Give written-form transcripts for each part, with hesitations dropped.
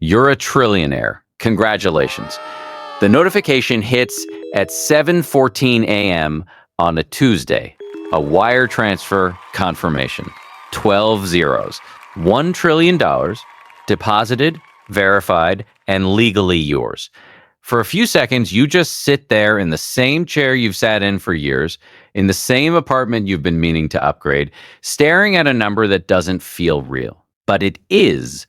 You're a trillionaire. Congratulations. The notification hits at 7:14 a.m. on a Tuesday. A wire transfer confirmation. 12 zeros. $1 trillion deposited, verified, and legally yours. For a few seconds, you just sit there in the same chair you've sat in for years, in the same apartment you've been meaning to upgrade, staring at a number that doesn't feel real. But it is.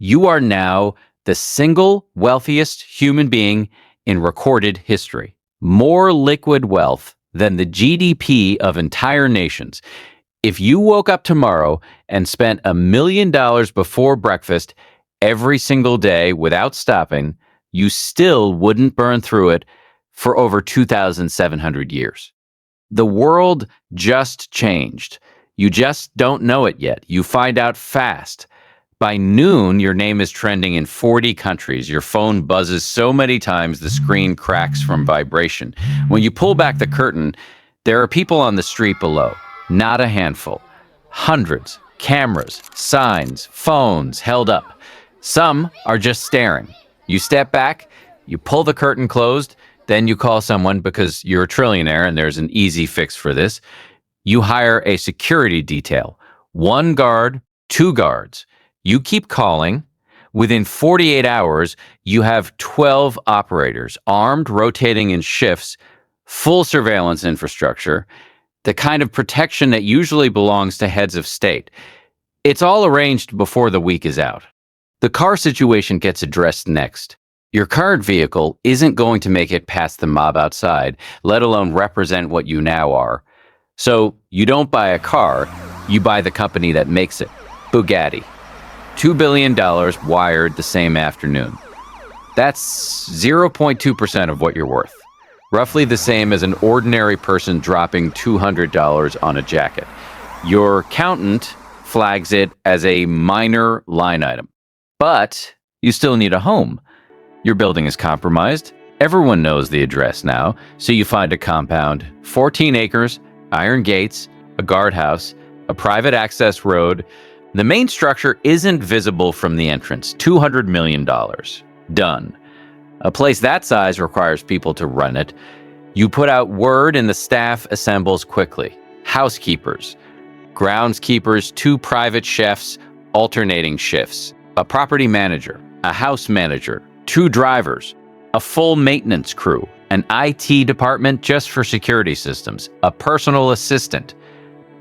You are now the single wealthiest human being in recorded history. More liquid wealth than the GDP of entire nations. If you woke up tomorrow and spent $1 million before breakfast every single day without stopping, you still wouldn't burn through it for over 2,700 years. The world just changed. You just don't know it yet. You find out fast. By noon, your name is trending in 40 countries. Your phone buzzes so many times the screen cracks from vibration. When you pull back the curtain, there are people on the street below. Not a handful. Hundreds. Cameras, signs, phones held up. Some are just staring. You step back, you pull the curtain closed, then you call someone because you're a trillionaire and there's an easy fix for this. You hire a security detail. 1 guard, 2 guards. You keep calling. Within 48 hours, you have 12 operators, armed, rotating in shifts, full surveillance infrastructure, the kind of protection that usually belongs to heads of state. It's all arranged before the week is out. The car situation gets addressed next. Your current vehicle isn't going to make it past the mob outside, let alone represent what you now are. So you don't buy a car, you buy the company that makes it, Bugatti. $2 billion wired the same afternoon. That's 0.2% of what you're worth. Roughly the same as an ordinary person dropping $200 on a jacket. Your accountant flags it as a minor line item. But you still need a home. Your building is compromised. Everyone knows the address now, so you find a compound, 14 acres, iron gates, a guardhouse, a private access road. The main structure isn't visible from the entrance. $200 million. Done. A place that size requires people to run it. You put out word and the staff assembles quickly. Housekeepers, groundskeepers, 2 private chefs, alternating shifts, a property manager, a house manager, 2 drivers, a full maintenance crew, an IT department just for security systems, a personal assistant.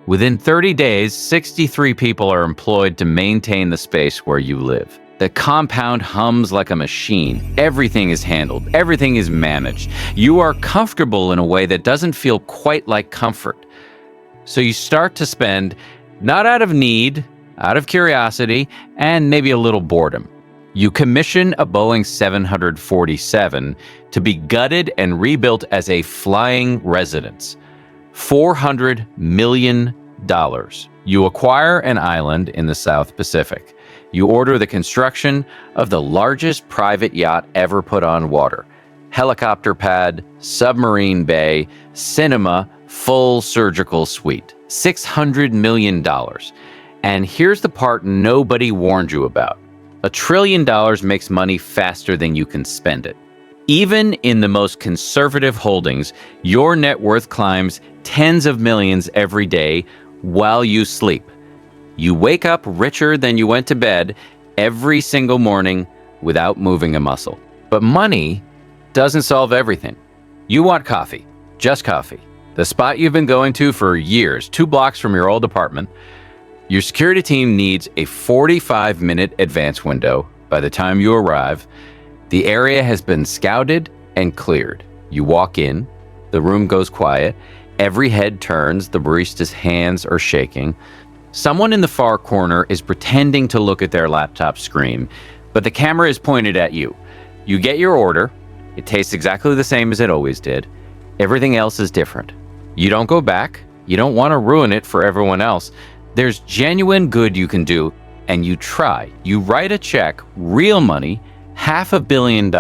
Within 30 days, 63 people are employed to maintain the space where you live. The compound hums like a machine. Everything is handled. Everything is managed. You are comfortable in a way that doesn't feel quite like comfort. So you start to spend, not out of need, out of curiosity, and maybe a little boredom. You commission a Boeing 747 to be gutted and rebuilt as a flying residence. $400 million. You acquire an island in the South Pacific. You order the construction of the largest private yacht ever put on water. Helicopter pad, submarine bay, cinema, full surgical suite. $600 million. And here's the part nobody warned you about. $1 trillion makes money faster than you can spend it. Even in the most conservative holdings, your net worth climbs tens of millions every day while you sleep. You wake up richer than you went to bed every single morning without moving a muscle. But money doesn't solve everything. You want coffee, just coffee. The spot you've been going to for years, 2 blocks from your old apartment. Your security team needs a 45-minute advance window by the time you arrive. The area has been scouted and cleared. You walk in, the room goes quiet, every head turns, the barista's hands are shaking. Someone in the far corner is pretending to look at their laptop screen, but the camera is pointed at you. You get your order. It tastes exactly the same as it always did. Everything else is different. You don't go back. You don't want to ruin it for everyone else. There's genuine good you can do, and you try. You write a check, real money, $500 million,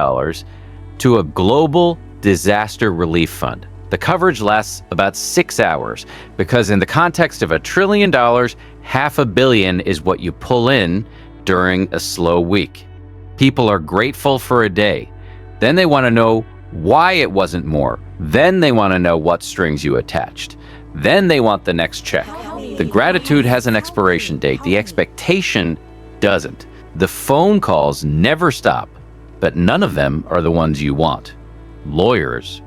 to a global disaster relief fund. The coverage lasts about 6 hours because in the context of $1 trillion, $500 million is what you pull in during a slow week. People are grateful for a day. Then they want to know why it wasn't more. Then they want to know what strings you attached. Then they want the next check. The gratitude has an expiration date. The expectation doesn't. The phone calls never stop, but none of them are the ones you want. Lawyers,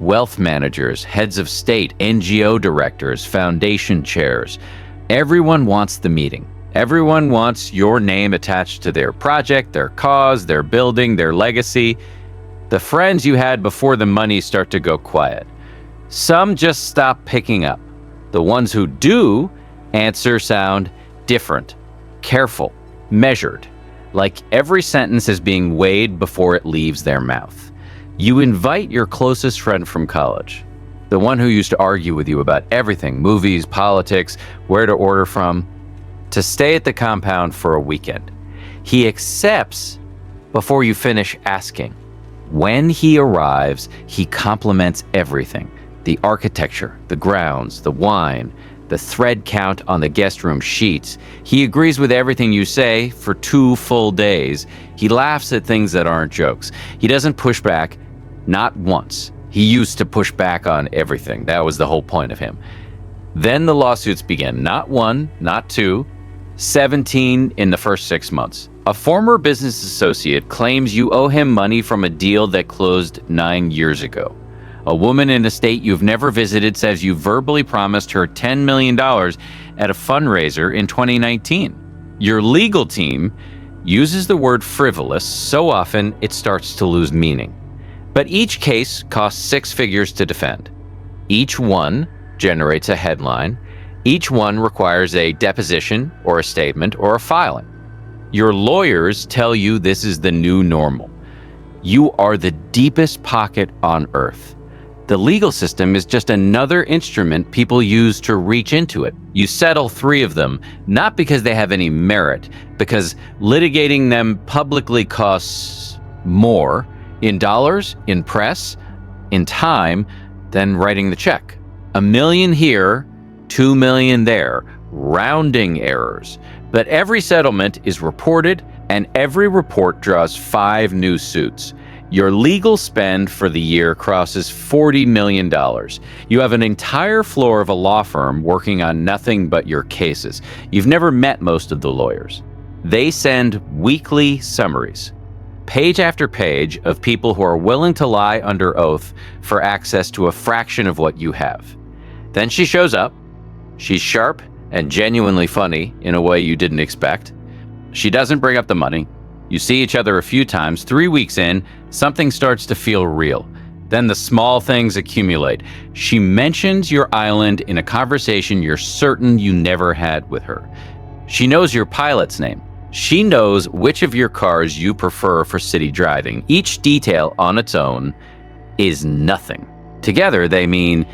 wealth managers, heads of state, NGO directors, foundation chairs. Everyone wants the meeting. Everyone wants your name attached to their project, their cause, their building, their legacy. The friends you had before the money start to go quiet. Some just stop picking up. The ones who do answer sound different, careful, measured, like every sentence is being weighed before it leaves their mouth. You invite your closest friend from college, the one who used to argue with you about everything, movies, politics, where to order from, to stay at the compound for a weekend. He accepts before you finish asking. When he arrives, he compliments everything. The architecture, the grounds, the wine, the thread count on the guest room sheets. He agrees with everything you say for 2 full days. He laughs at things that aren't jokes. He doesn't push back, not once. He used to push back on everything. That was the whole point of him. Then the lawsuits begin. Not 1, not 2, 17 in the first 6 months. A former business associate claims you owe him money from a deal that closed 9 years ago. A woman in a state you've never visited says you verbally promised her $10 million at a fundraiser in 2019. Your legal team uses the word frivolous so often it starts to lose meaning. But each case costs 6 figures to defend. Each one generates a headline. Each one requires a deposition or a statement or a filing. Your lawyers tell you this is the new normal. You are the deepest pocket on earth. The legal system is just another instrument people use to reach into it. You settle 3 of them, not because they have any merit, because litigating them publicly costs more in dollars, in press, in time, than writing the check. $1 million here, $2 million there, rounding errors. But every settlement is reported, and every report draws 5 new suits. Your legal spend for the year crosses $40 million. You have an entire floor of a law firm working on nothing but your cases. You've never met most of the lawyers. They send weekly summaries, page after page, of people who are willing to lie under oath for access to a fraction of what you have. Then she shows up. She's sharp and genuinely funny in a way you didn't expect. She doesn't bring up the money. You see each other a few times. 3 weeks in, something starts to feel real. Then the small things accumulate. She mentions your island in a conversation you're certain you never had with her. She knows your pilot's name. She knows which of your cars you prefer for city driving. Each detail on its own is nothing. Together, they mean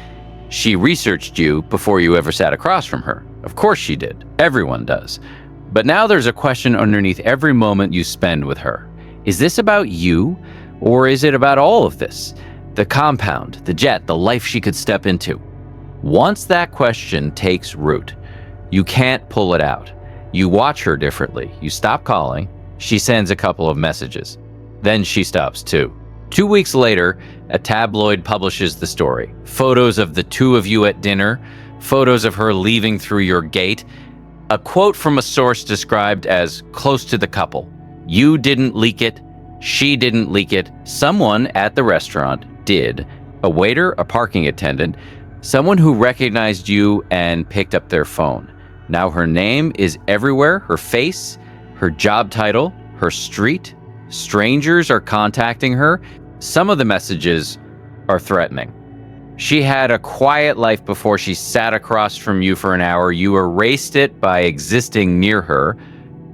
she researched you before you ever sat across from her. Of course she did. Everyone does. But now there's a question underneath every moment you spend with her. Is this about you, or is it about all of this? The compound, the jet, the life she could step into. Once that question takes root, you can't pull it out. You watch her differently. You stop calling. She sends a couple of messages. Then she stops too. 2 weeks later, a tabloid publishes the story. Photos of the 2 of you at dinner, photos of her leaving through your gate. A quote from a source described as close to the couple. You didn't leak it. She didn't leak it. Someone at the restaurant did. A waiter, a parking attendant, someone who recognized you and picked up their phone. Now her name is everywhere, her face, her job title, her street. Strangers are contacting her. Some of the messages are threatening. She had a quiet life before she sat across from you for an hour. You erased it by existing near her.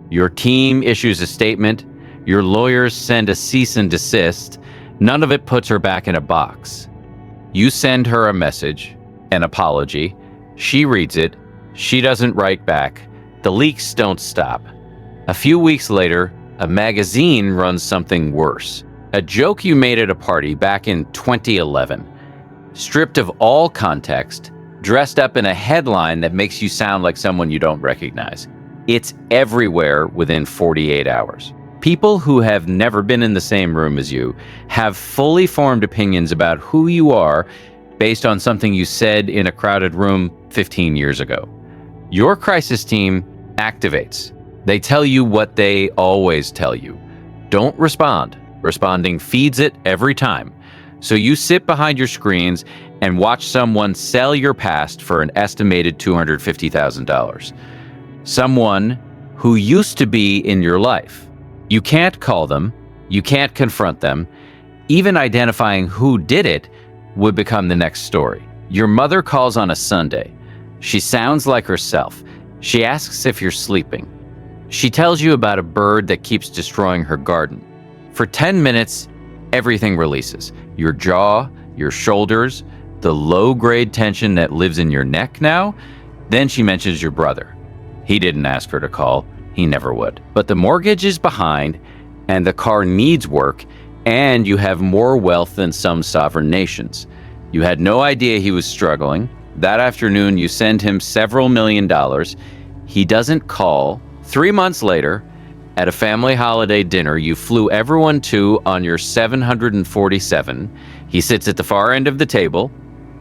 Your team issues a statement. Your lawyers send a cease and desist. None of it puts her back in a box. You send her a message, an apology. She reads it. She doesn't write back. The leaks don't stop. A few weeks later, a magazine runs something worse. A joke you made at a party back in 2011. Stripped of all context, dressed up in a headline that makes you sound like someone you don't recognize. It's everywhere within 48 hours. People who have never been in the same room as you have fully formed opinions about who you are based on something you said in a crowded room 15 years ago. Your crisis team activates. They tell you what they always tell you. Don't respond. Responding feeds it every time. So you sit behind your screens and watch someone sell your past for an estimated $250,000. Someone who used to be in your life. You can't call them. You can't confront them. Even identifying who did it would become the next story. Your mother calls on a Sunday. She sounds like herself. She asks if you're sleeping. She tells you about a bird that keeps destroying her garden. For 10 minutes, everything releases. Your jaw, your shoulders, the low-grade tension that lives in your neck now. Then she mentions your brother. He didn't ask her to call. He never would. But the mortgage is behind, and the car needs work, and you have more wealth than some sovereign nations. You had no idea he was struggling. That afternoon, you send him several $1 million. He doesn't call. 3 months later, at a family holiday dinner you flew everyone to on your 747, he sits at the far end of the table.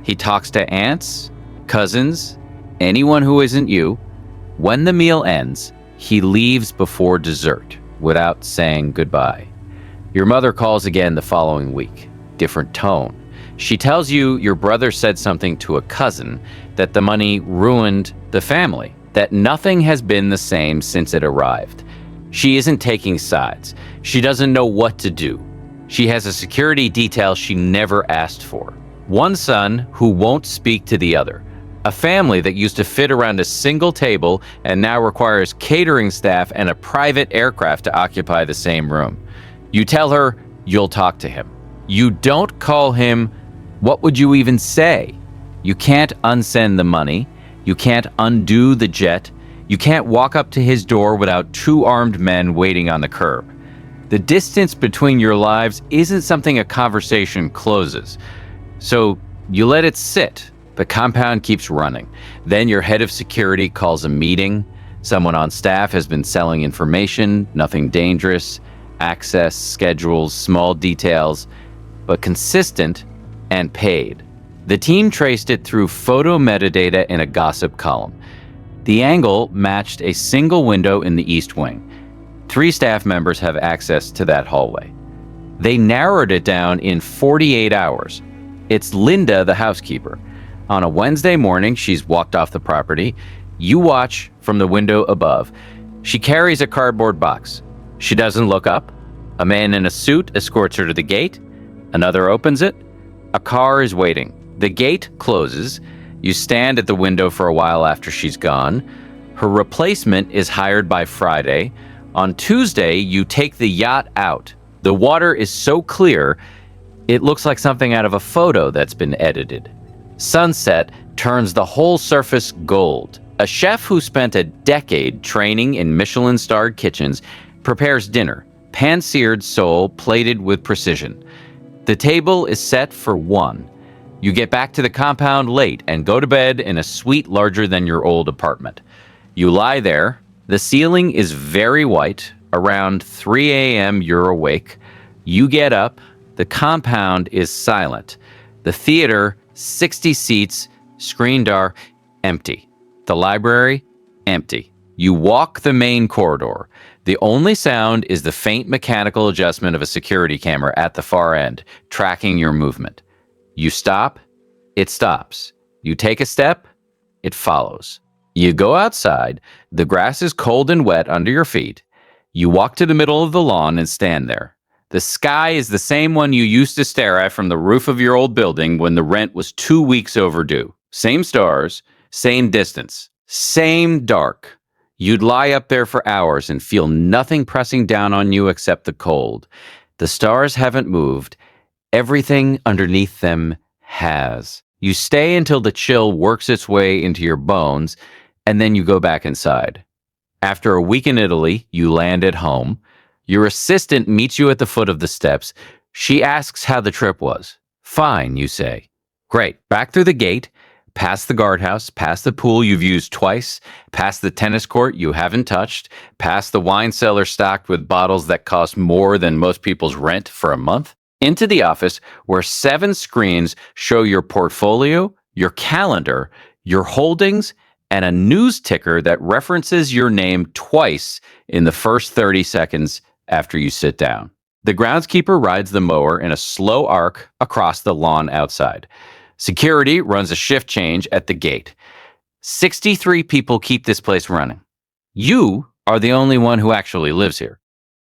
He talks to aunts, cousins, anyone who isn't you. When the meal ends, he leaves before dessert without saying goodbye. Your mother calls again the following week. Different tone. She tells you your brother said something to a cousin, that the money ruined the family, that nothing has been the same since it arrived. She isn't taking sides. She doesn't know what to do. She has a security detail she never asked for. One son who won't speak to the other. A family that used to fit around a single table and now requires catering staff and a private aircraft to occupy the same room. You tell her you'll talk to him. You don't call him. What would you even say? You can't unsend the money. You can't undo the jet. You can't walk up to his door without 2 armed men waiting on the curb. The distance between your lives isn't something a conversation closes. So you let it sit. The compound keeps running. Then your head of security calls a meeting. Someone on staff has been selling information, nothing dangerous, access, schedules, small details, but consistent and paid. The team traced it through photo metadata in a gossip column. The angle matched a single window in the east wing. 3 staff members have access to that hallway. They narrowed it down in 48 hours. It's Linda, the housekeeper. On a Wednesday morning, she's walked off the property. You watch from the window above. She carries a cardboard box. She doesn't look up. A man in a suit escorts her to the gate. Another opens it. A car is waiting. The gate closes. You stand at the window for a while after she's gone. Her replacement is hired by Friday. On Tuesday, you take the yacht out. The water is so clear, it looks like something out of a photo that's been edited. Sunset turns the whole surface gold. A chef who spent a decade training in Michelin-starred kitchens prepares dinner, pan-seared sole plated with precision. The table is set for 1. You get back to the compound late and go to bed in a suite larger than your old apartment. You lie there. The ceiling is very white. Around 3 a.m. you're awake. You get up. The compound is silent. The theater, 60 seats, screen door, empty. The library, empty. You walk the main corridor. The only sound is the faint mechanical adjustment of a security camera at the far end, tracking your movement. You stop, it stops. You take a step, it follows. You go outside. The grass is cold and wet under your feet. You walk to the middle of the lawn and stand there. The sky is the same one you used to stare at from the roof of your old building when the rent was 2 weeks overdue. Same stars, same distance, same dark. You'd lie up there for hours and feel nothing pressing down on you except the cold. The stars haven't moved. Everything underneath them has. You stay until the chill works its way into your bones, and then you go back inside. After a week in Italy, you land at home. Your assistant meets you at the foot of the steps. She asks how the trip was. Fine, you say. Great. Back through the gate, past the guardhouse, past the pool you've used twice, past the tennis court you haven't touched, past the wine cellar stocked with bottles that cost more than most people's rent for a month, into the office where 7 screens show your portfolio, your calendar, your holdings, and a news ticker that references your name twice in the first 30 seconds after you sit down. The groundskeeper rides the mower in a slow arc across the lawn outside. Security runs a shift change at the gate. 63 people keep this place running. You are the only one who actually lives here.